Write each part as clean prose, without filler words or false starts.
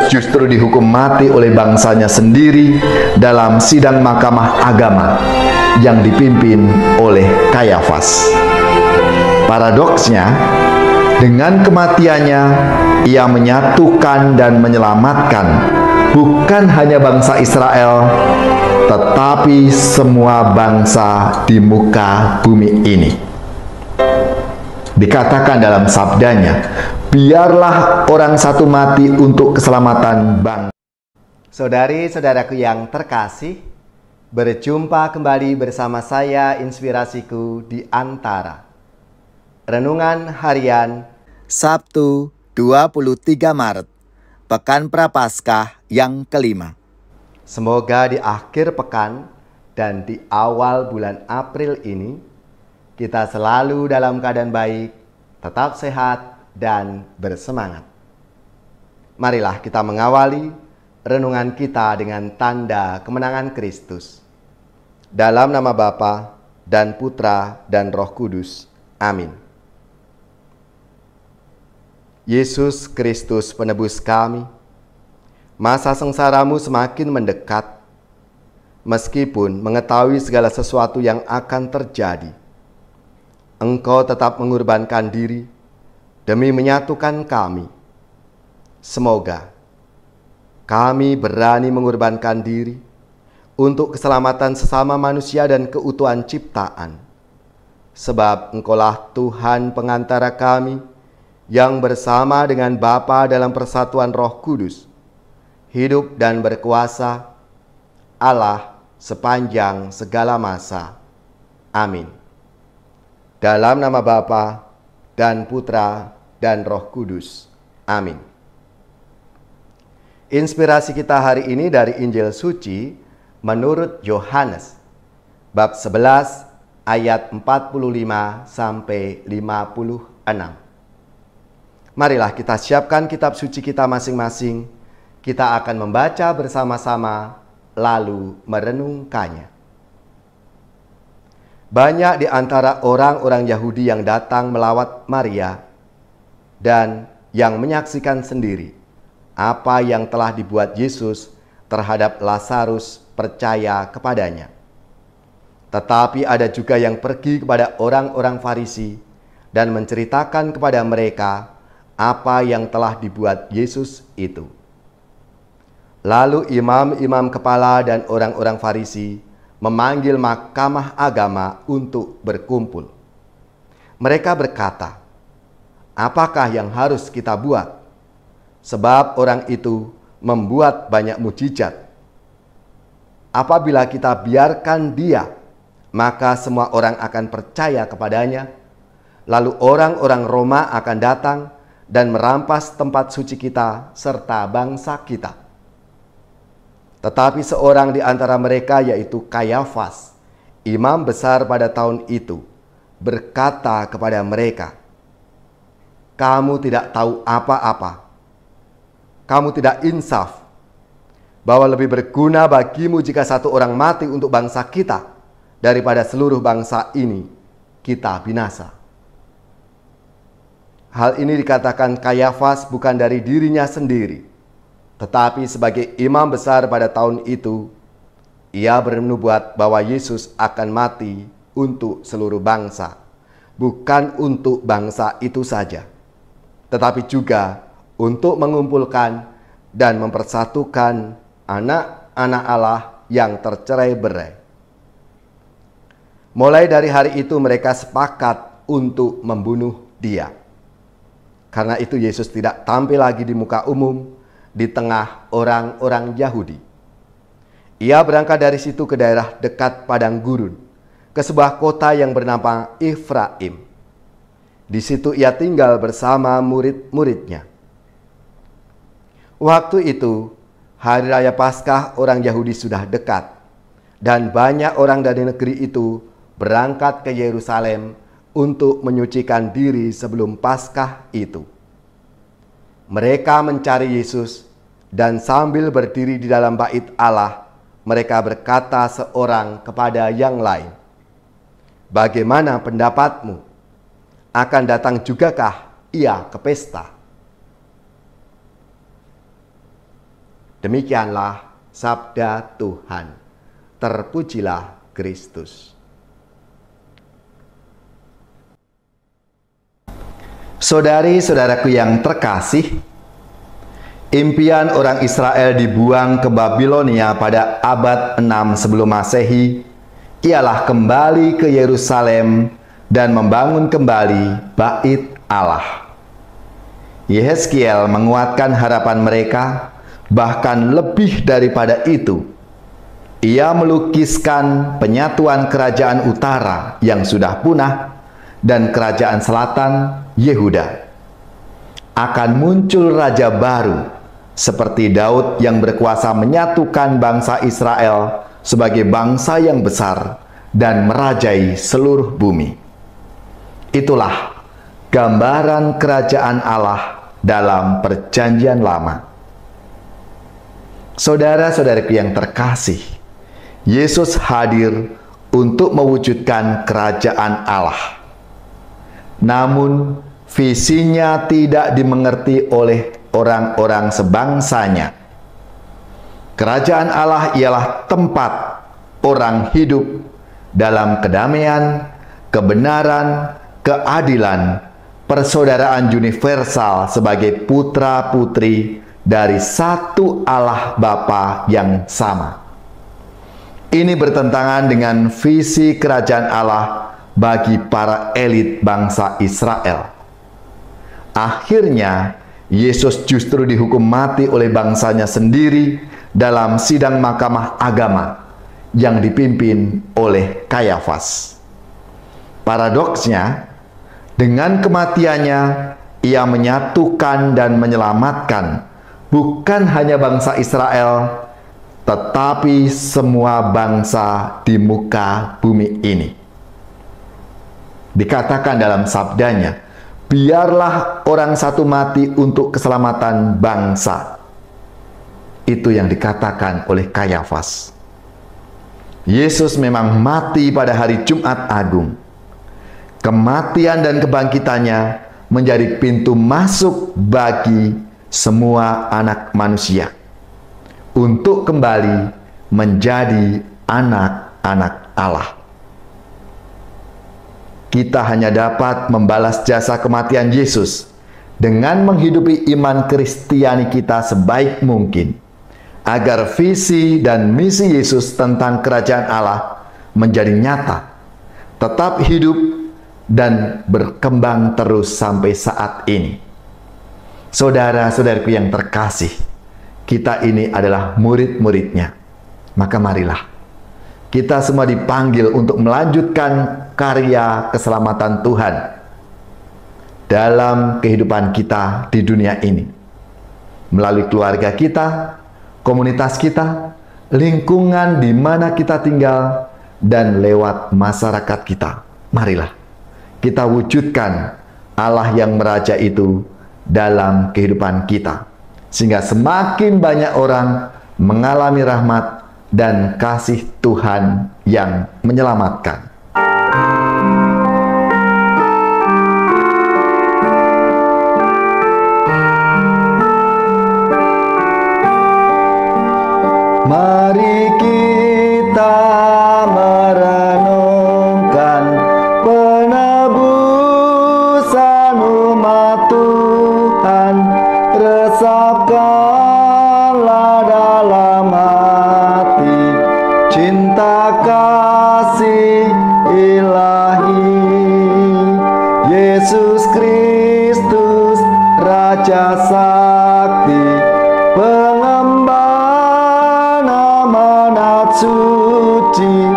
justru dihukum mati oleh bangsanya sendiri dalam sidang mahkamah agama yang dipimpin oleh Kayafas. Paradoksnya, dengan kematiannya ia menyatukan dan menyelamatkan bukan hanya bangsa Israel, tetapi semua bangsa di muka bumi ini. Dikatakan dalam sabdanya, biarlah orang satu mati untuk keselamatan bangsa. Saudari-saudaraku yang terkasih, berjumpa kembali bersama saya Inspirasiku di Antara. Renungan Harian Sabtu 23 Maret, Pekan Prapaskah yang kelima. Semoga di akhir pekan dan di awal bulan April ini kita selalu dalam keadaan baik, tetap sehat, dan bersemangat. Marilah kita mengawali renungan kita dengan tanda kemenangan Kristus. Dalam nama Bapa dan Putra dan Roh Kudus. Amin. Yesus Kristus penebus kami, masa sengsaramu semakin mendekat, meskipun mengetahui segala sesuatu yang akan terjadi. Engkau tetap mengorbankan diri demi menyatukan kami. Semoga kami berani mengorbankan diri untuk keselamatan sesama manusia dan keutuhan ciptaan. Sebab Engkaulah Tuhan pengantara kami yang bersama dengan Bapa dalam persatuan Roh Kudus, hidup dan berkuasa Allah sepanjang segala masa. Amin. Dalam nama Bapa dan Putra dan Roh Kudus. Amin. Inspirasi kita hari ini dari Injil Suci menurut Yohanes, bab 11 ayat 45 sampai 56. Marilah kita siapkan kitab suci kita masing-masing. Kita akan membaca bersama-sama lalu merenungkannya. Banyak di antara orang-orang Yahudi yang datang melawat Maria dan yang menyaksikan sendiri apa yang telah dibuat Yesus terhadap Lazarus percaya kepadanya. Tetapi ada juga yang pergi kepada orang-orang Farisi dan menceritakan kepada mereka apa yang telah dibuat Yesus itu. Lalu imam-imam kepala dan orang-orang Farisi memanggil mahkamah agama untuk berkumpul. Mereka berkata, "Apakah yang harus kita buat? Sebab orang itu membuat banyak mukjizat. Apabila kita biarkan dia, maka semua orang akan percaya kepadanya. Lalu orang-orang Roma akan datang dan merampas tempat suci kita serta bangsa kita." Tetapi seorang di antara mereka, yaitu Kayafas, imam besar pada tahun itu, berkata kepada mereka, "Kamu tidak tahu apa-apa. Kamu tidak insaf bahwa lebih berguna bagimu jika satu orang mati untuk bangsa kita daripada seluruh bangsa ini kita binasa." Hal ini dikatakan Kayafas bukan dari dirinya sendiri, tetapi sebagai imam besar pada tahun itu, ia bernubuat bahwa Yesus akan mati untuk seluruh bangsa, bukan untuk bangsa itu saja, tetapi juga untuk mengumpulkan dan mempersatukan anak-anak Allah yang tercerai-berai. Mulai dari hari itu mereka sepakat untuk membunuh dia. Karena itu Yesus tidak tampil lagi di muka umum di tengah orang-orang Yahudi. Ia berangkat dari situ ke daerah dekat padang gurun, ke sebuah kota yang bernama Efraim. Di situ ia tinggal bersama murid-muridnya. Waktu itu, hari raya Paskah orang Yahudi sudah dekat, dan banyak orang dari negeri itu berangkat ke Yerusalem untuk menyucikan diri sebelum Paskah itu. Mereka mencari Yesus, dan sambil berdiri di dalam bait Allah, mereka berkata seorang kepada yang lain, "Bagaimana pendapatmu? Akan datang jugakah ia ke pesta?" Demikianlah sabda Tuhan. Terpujilah Kristus. Saudari-saudaraku yang terkasih, impian orang Israel dibuang ke Babilonia pada abad 6 sebelum Masehi ialah kembali ke Yerusalem dan membangun kembali Bait Allah. Yehezkiel menguatkan harapan mereka, bahkan lebih daripada itu. Ia melukiskan penyatuan kerajaan utara yang sudah punah dan kerajaan selatan Yehuda. Akan muncul raja baru seperti Daud yang berkuasa menyatukan bangsa Israel sebagai bangsa yang besar dan merajai seluruh bumi. Itulah gambaran kerajaan Allah dalam Perjanjian Lama. Saudara-saudariku yang terkasih, Yesus hadir untuk mewujudkan kerajaan Allah. Namun, visinya tidak dimengerti oleh orang-orang sebangsanya. Kerajaan Allah ialah tempat orang hidup dalam kedamaian, kebenaran, keadilan, persaudaraan universal sebagai putra-putri dari satu Allah Bapa yang sama. Ini bertentangan dengan visi kerajaan Allah bagi para elit bangsa Israel. Akhirnya, Yesus justru dihukum mati oleh bangsanya sendiri dalam sidang mahkamah agama yang dipimpin oleh Kayafas. Paradoksnya, dengan kematiannya, ia menyatukan dan menyelamatkan bukan hanya bangsa Israel, tetapi semua bangsa di muka bumi ini. Dikatakan dalam sabdanya, biarlah orang satu mati untuk keselamatan bangsa. Itu yang dikatakan oleh Kayafas. Yesus memang mati pada hari Jumat Agung. Kematian dan kebangkitannya menjadi pintu masuk bagi semua anak manusia untuk kembali menjadi anak-anak Allah. Kita hanya dapat membalas jasa kematian Yesus dengan menghidupi iman Kristiani kita sebaik mungkin, agar visi dan misi Yesus tentang kerajaan Allah menjadi nyata, tetap hidup, dan berkembang terus sampai saat ini. Saudara-saudariku yang terkasih, kita ini adalah murid-muridnya. Maka marilah, kita semua dipanggil untuk melanjutkan karya keselamatan Tuhan dalam kehidupan kita di dunia ini. Melalui keluarga kita, komunitas kita, lingkungan di mana kita tinggal, dan lewat masyarakat kita. Marilah kita wujudkan Allah yang meraja itu dalam kehidupan kita, sehingga semakin banyak orang mengalami rahmat dan kasih Tuhan yang menyelamatkan. Mari kita merenungkan penebusan umat Tuhan, resapkanlah dalam hati cinta kasih ilahi. Yesus Kristus Raja Sakti, pengemban amanat suci,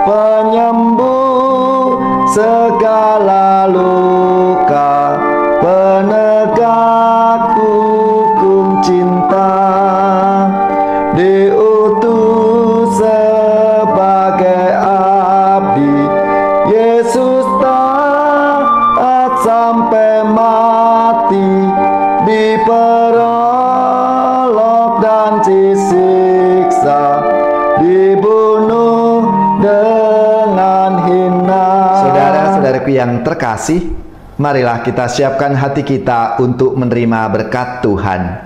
penyembuh segala luka, penegak hukum cinta, diutus sebagai abdi. Yesus taat sampai mati, diperolok dan disiksa, dibunuh dengan hina. Saudara-saudaraku yang terkasih, marilah kita siapkan hati kita untuk menerima berkat Tuhan.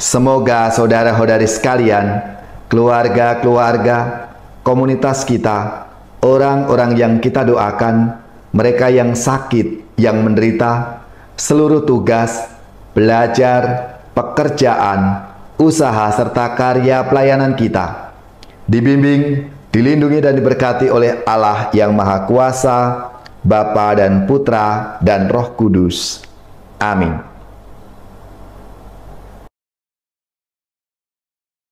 Semoga saudara-saudari sekalian, keluarga-keluarga, komunitas kita, orang-orang yang kita doakan, mereka yang sakit, yang menderita, seluruh tugas, belajar, pekerjaan, usaha, serta karya pelayanan kita, dibimbing, dilindungi dan diberkati oleh Allah yang Maha Kuasa, Bapa dan Putra dan Roh Kudus. Amin.